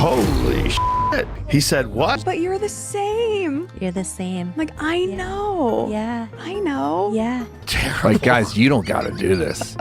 Holy shit. He said what? But you're the same. You're the same. Like, I know. Yeah. I know. Yeah. Terrible. Like, guys, you don't got to do this.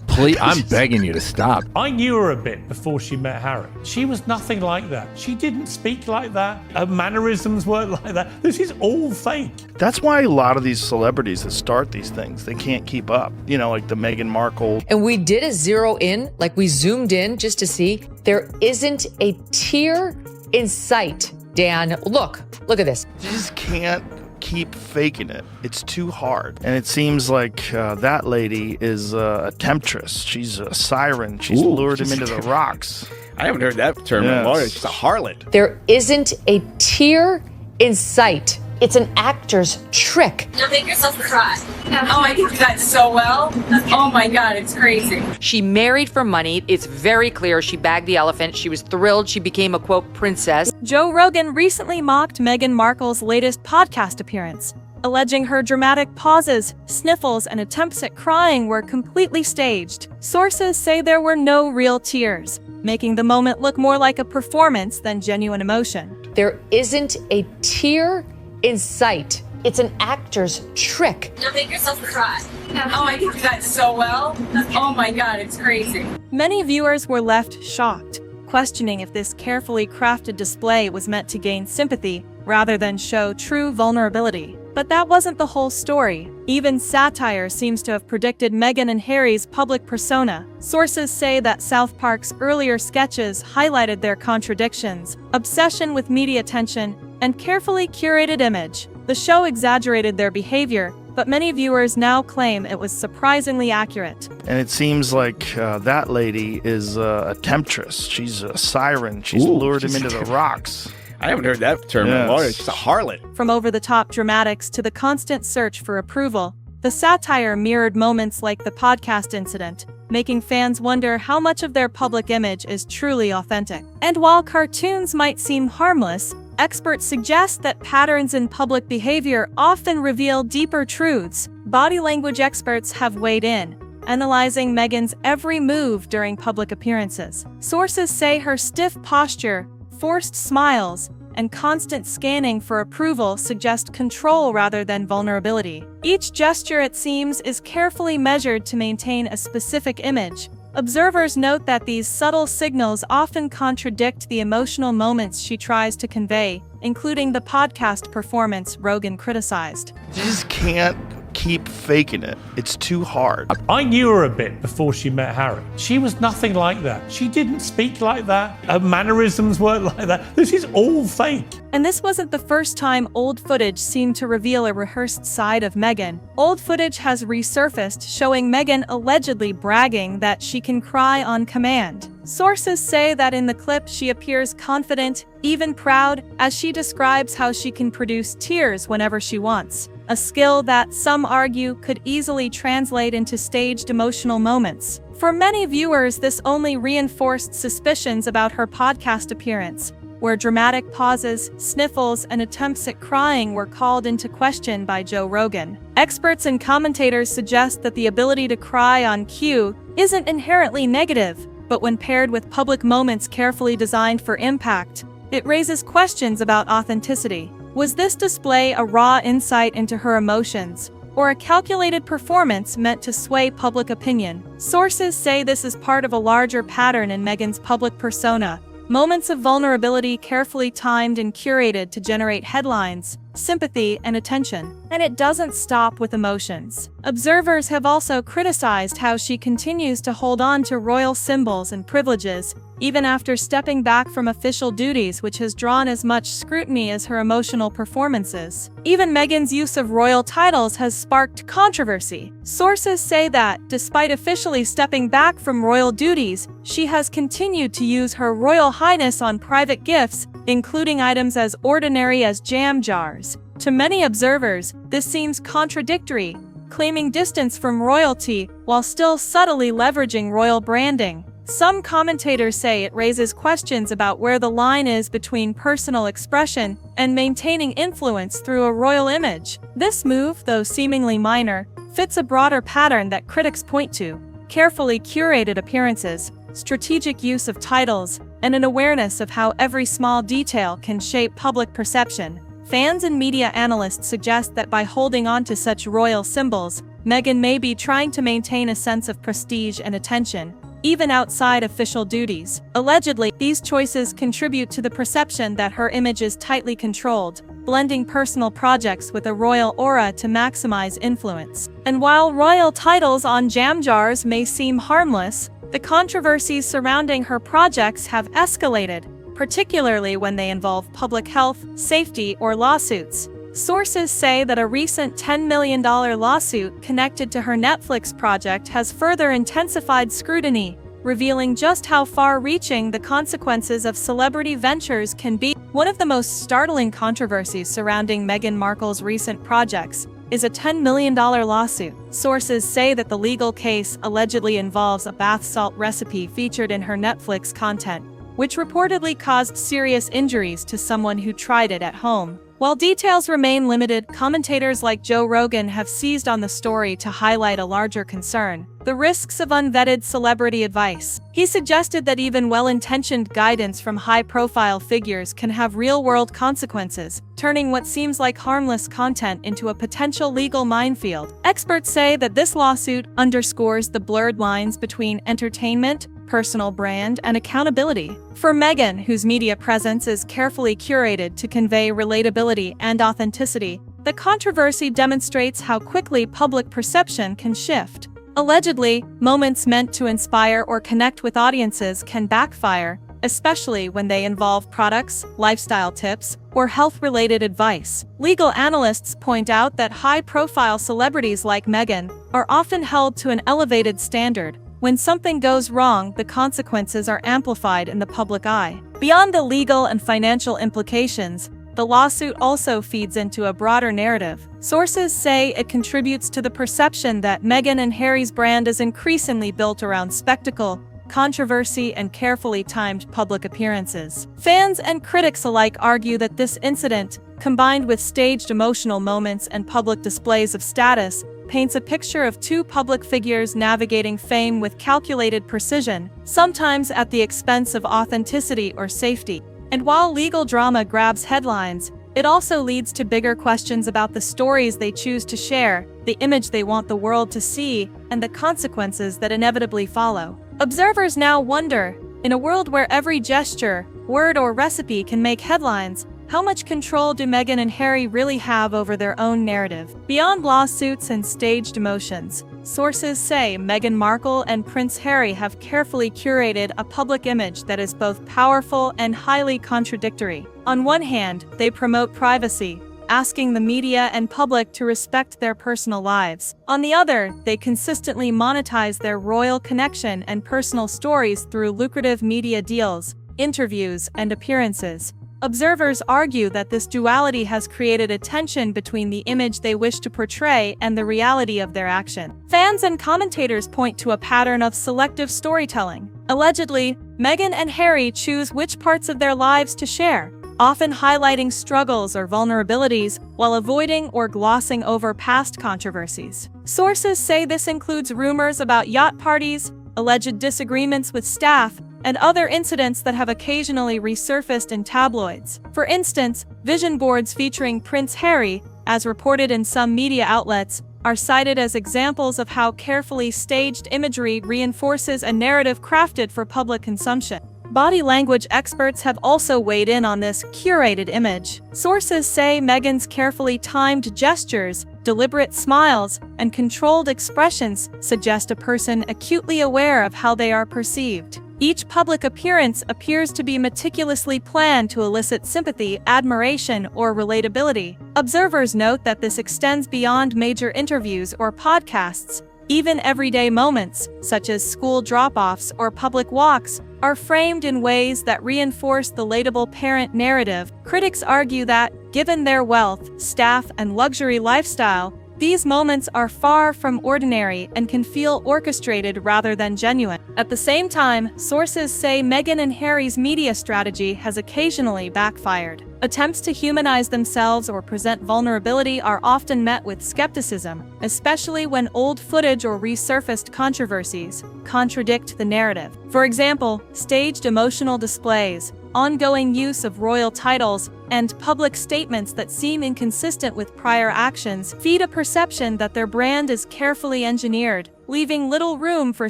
Please, I'm begging you to stop. I knew her a bit before she met Harry. She was nothing like that. She didn't speak like that. Her mannerisms weren't like that. This is all fake. That's why a lot of these celebrities that start these things, they can't keep up. You know, like the Meghan Markle. And we did a zero in, like we zoomed in just to see. There isn't a tear in sight, Dan. Look at this. You just can't keep faking it. It's too hard. And it seems like that lady is a temptress. She's a siren. She's lured him into the rocks. I haven't heard that term in a long time. She's a harlot. There isn't a tear in sight. It's an actor's trick. Don't make yourself cry. Oh, I can do that so well. Oh my God, it's crazy. She married for money. It's very clear she bagged the elephant. She was thrilled. She became a, quote, princess. Joe Rogan recently mocked Meghan Markle's latest podcast appearance, alleging her dramatic pauses, sniffles, and attempts at crying were completely staged. Sources say there were no real tears, making the moment look more like a performance than genuine emotion. There isn't a tear in sight. It's an actor's trick. Don't make yourself cry. Oh, I can do that so well. Oh my God, it's crazy. Many viewers were left shocked, questioning if this carefully crafted display was meant to gain sympathy rather than show true vulnerability. But that wasn't the whole story. Even satire seems to have predicted Meghan and Harry's public persona. Sources say that South Park's earlier sketches highlighted their contradictions, obsession with media attention, and carefully curated image. The show exaggerated their behavior, but many viewers now claim it was surprisingly accurate. And it seems like that lady is a temptress. She's a siren. She's lured him into the rocks. I haven't heard that term in a long time. She's a harlot. From over-the-top dramatics to the constant search for approval, the satire mirrored moments like the podcast incident, making fans wonder how much of their public image is truly authentic. And while cartoons might seem harmless, experts suggest that patterns in public behavior often reveal deeper truths. Body language experts have weighed in, analyzing Meghan's every move during public appearances. Sources say her stiff posture, forced smiles, and constant scanning for approval suggest control rather than vulnerability. Each gesture, it seems, is carefully measured to maintain a specific image. Observers note that these subtle signals often contradict the emotional moments she tries to convey, including the podcast performance Rogan criticized. You just can't keep faking it. It's too hard. I knew her a bit before she met Harry. She was nothing like that. She didn't speak like that. Her mannerisms weren't like that. This is all fake. And this wasn't the first time old footage seemed to reveal a rehearsed side of Meghan. Old footage has resurfaced, showing Meghan allegedly bragging that she can cry on command. Sources say that in the clip she appears confident, even proud, as she describes how she can produce tears whenever she wants. A skill that some argue could easily translate into staged emotional moments. For many viewers, this only reinforced suspicions about her podcast appearance, where dramatic pauses, sniffles, and attempts at crying were called into question by Joe Rogan. Experts and commentators suggest that the ability to cry on cue isn't inherently negative, but when paired with public moments carefully designed for impact, it raises questions about authenticity. Was this display a raw insight into her emotions, or a calculated performance meant to sway public opinion? Sources say this is part of a larger pattern in Meghan's public persona, moments of vulnerability carefully timed and curated to generate headlines, sympathy, and attention. And it doesn't stop with emotions. Observers have also criticized how she continues to hold on to royal symbols and privileges, even after stepping back from official duties, which has drawn as much scrutiny as her emotional performances. Even Meghan's use of royal titles has sparked controversy. Sources say that, despite officially stepping back from royal duties, she has continued to use her Royal Highness on private gifts, including items as ordinary as jam jars. To many observers, this seems contradictory, claiming distance from royalty while still subtly leveraging royal branding. Some commentators say it raises questions about where the line is between personal expression and maintaining influence through a royal image. This move, though seemingly minor, fits a broader pattern that critics point to: carefully curated appearances, strategic use of titles, and an awareness of how every small detail can shape public perception. Fans and media analysts suggest that by holding on to such royal symbols, Meghan may be trying to maintain a sense of prestige and attention, even outside official duties. Allegedly, these choices contribute to the perception that her image is tightly controlled, blending personal projects with a royal aura to maximize influence. And while royal titles on jam jars may seem harmless, the controversies surrounding her projects have escalated, particularly when they involve public health, safety, or lawsuits. Sources say that a recent $10 million lawsuit connected to her Netflix project has further intensified scrutiny, revealing just how far-reaching the consequences of celebrity ventures can be. One of the most startling controversies surrounding Meghan Markle's recent projects is a $10 million lawsuit. Sources say that the legal case allegedly involves a bath salt recipe featured in her Netflix content, which reportedly caused serious injuries to someone who tried it at home. While details remain limited, commentators like Joe Rogan have seized on the story to highlight a larger concern: the risks of unvetted celebrity advice. He suggested that even well-intentioned guidance from high-profile figures can have real-world consequences, turning what seems like harmless content into a potential legal minefield. Experts say that this lawsuit underscores the blurred lines between entertainment, personal brand, and accountability. For Meghan, whose media presence is carefully curated to convey relatability and authenticity, the controversy demonstrates how quickly public perception can shift. Allegedly, moments meant to inspire or connect with audiences can backfire, especially when they involve products, lifestyle tips, or health-related advice. Legal analysts point out that high-profile celebrities like Meghan are often held to an elevated standard. When something goes wrong, the consequences are amplified in the public eye. Beyond the legal and financial implications, the lawsuit also feeds into a broader narrative. Sources say it contributes to the perception that Meghan and Harry's brand is increasingly built around spectacle, controversy, and carefully timed public appearances. Fans and critics alike argue that this incident, combined with staged emotional moments and public displays of status, paints a picture of two public figures navigating fame with calculated precision, sometimes at the expense of authenticity or safety. And while legal drama grabs headlines, it also leads to bigger questions about the stories they choose to share, the image they want the world to see, and the consequences that inevitably follow. Observers now wonder, in a world where every gesture, word, or recipe can make headlines, how much control do Meghan and Harry really have over their own narrative? Beyond lawsuits and staged emotions, sources say Meghan Markle and Prince Harry have carefully curated a public image that is both powerful and highly contradictory. On one hand, they promote privacy, asking the media and public to respect their personal lives. On the other, they consistently monetize their royal connection and personal stories through lucrative media deals, interviews, and appearances. Observers argue that this duality has created a tension between the image they wish to portray and the reality of their action. Fans and commentators point to a pattern of selective storytelling. Allegedly, Meghan and Harry choose which parts of their lives to share, often highlighting struggles or vulnerabilities while avoiding or glossing over past controversies. Sources say this includes rumors about yacht parties, alleged disagreements with staff, and other incidents that have occasionally resurfaced in tabloids. For instance, vision boards featuring Prince Harry, as reported in some media outlets, are cited as examples of how carefully staged imagery reinforces a narrative crafted for public consumption. Body language experts have also weighed in on this curated image. Sources say Meghan's carefully timed gestures, deliberate smiles, and controlled expressions suggest a person acutely aware of how they are perceived. Each public appearance appears to be meticulously planned to elicit sympathy, admiration, or relatability. Observers note that this extends beyond major interviews or podcasts. Even everyday moments, such as school drop-offs or public walks, are framed in ways that reinforce the relatable parent narrative. Critics argue that, given their wealth, staff, and luxury lifestyle, These moments are far from ordinary and can feel orchestrated rather than genuine. At the same time, sources say Meghan and Harry's media strategy has occasionally backfired. Attempts to humanize themselves or present vulnerability are often met with skepticism, especially when old footage or resurfaced controversies contradict the narrative. For example, staged emotional displays, ongoing use of royal titles, and public statements that seem inconsistent with prior actions feed a perception that their brand is carefully engineered, leaving little room for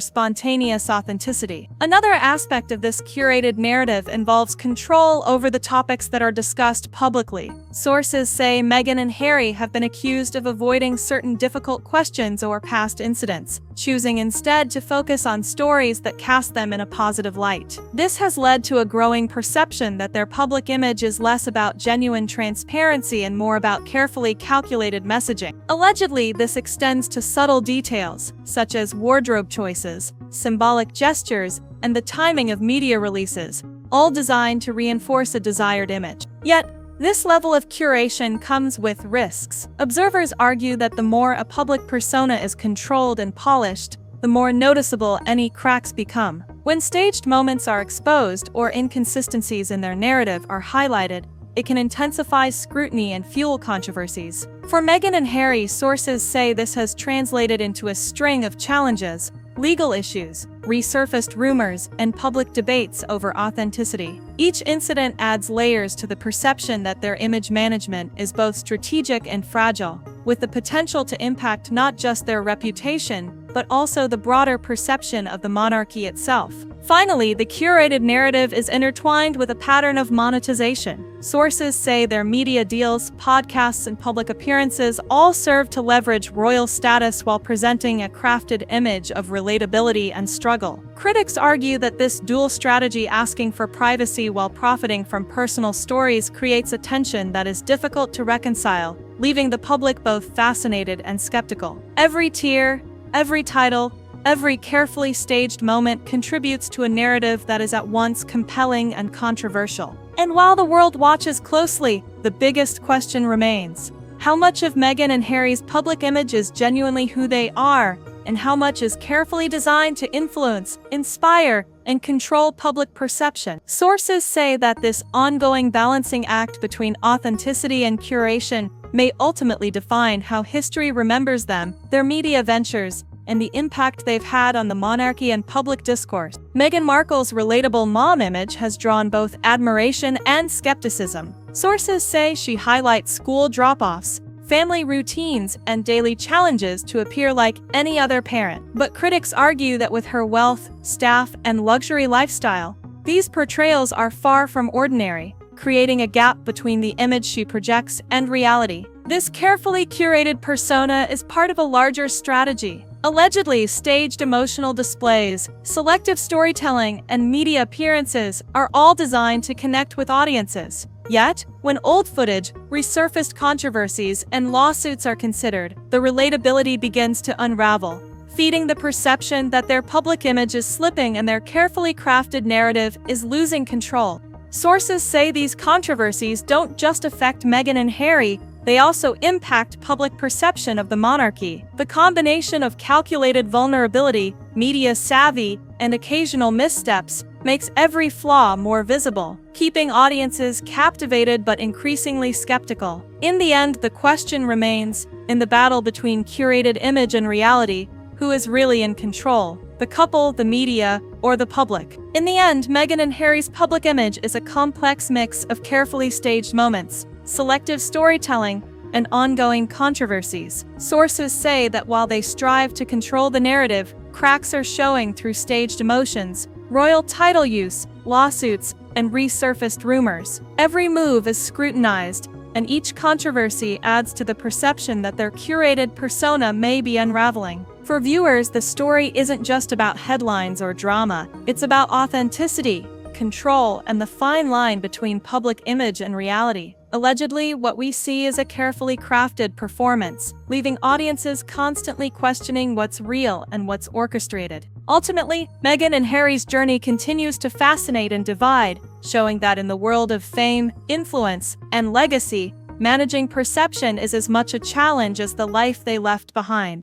spontaneous authenticity. Another aspect of this curated narrative involves control over the topics that are discussed publicly. Sources say Meghan and Harry have been accused of avoiding certain difficult questions or past incidents, choosing instead to focus on stories that cast them in a positive light. This has led to a growing perception that their public image is less about genuine transparency and more about carefully calculated messaging. Allegedly, this extends to subtle details, such as wardrobe choices, symbolic gestures, and the timing of media releases, all designed to reinforce a desired image. Yet, this level of curation comes with risks. Observers argue that the more a public persona is controlled and polished, the more noticeable any cracks become. When staged moments are exposed or inconsistencies in their narrative are highlighted, it can intensify scrutiny and fuel controversies. For Meghan and Harry, sources say this has translated into a string of challenges, legal issues, resurfaced rumors, and public debates over authenticity. Each incident adds layers to the perception that their image management is both strategic and fragile, with the potential to impact not just their reputation, but also the broader perception of the monarchy itself. Finally, the curated narrative is intertwined with a pattern of monetization. Sources say their media deals, podcasts, and public appearances all serve to leverage royal status while presenting a crafted image of relatability and struggle. Critics argue that this dual strategy, asking for privacy while profiting from personal stories, creates a tension that is difficult to reconcile, leaving the public both fascinated and skeptical. Every tier, every title, every carefully staged moment contributes to a narrative that is at once compelling and controversial. And while the world watches closely, the biggest question remains: how much of Meghan and Harry's public image is genuinely who they are, and how much is carefully designed to influence, inspire, and control public perception? Sources say that this ongoing balancing act between authenticity and curation may ultimately define how history remembers them, their media ventures, and the impact they've had on the monarchy and public discourse. Meghan Markle's relatable mom image has drawn both admiration and skepticism. Sources say she highlights school drop-offs, family routines, and daily challenges to appear like any other parent. But critics argue that with her wealth, staff, and luxury lifestyle, these portrayals are far from ordinary, creating a gap between the image she projects and reality. This carefully curated persona is part of a larger strategy. Allegedly, staged emotional displays, selective storytelling, and media appearances are all designed to connect with audiences. Yet, when old footage, resurfaced controversies, and lawsuits are considered, the relatability begins to unravel, feeding the perception that their public image is slipping and their carefully crafted narrative is losing control. Sources say these controversies don't just affect Meghan and Harry, they also impact public perception of the monarchy. The combination of calculated vulnerability, media savvy, and occasional missteps makes every flaw more visible, keeping audiences captivated but increasingly skeptical. In the end, the question remains, in the battle between curated image and reality, who is really in control? The couple, the media, or the public? In the end, Meghan and Harry's public image is a complex mix of carefully staged moments, selective storytelling, and ongoing controversies. Sources say that while they strive to control the narrative, cracks are showing through staged emotions, royal title use, lawsuits, and resurfaced rumors. Every move is scrutinized, and each controversy adds to the perception that their curated persona may be unraveling. For viewers, the story isn't just about headlines or drama, it's about authenticity, control, and the fine line between public image and reality. Allegedly, what we see is a carefully crafted performance, leaving audiences constantly questioning what's real and what's orchestrated. Ultimately, Meghan and Harry's journey continues to fascinate and divide, showing that in the world of fame, influence, and legacy, Managing perception is as much a challenge as the life they left behind.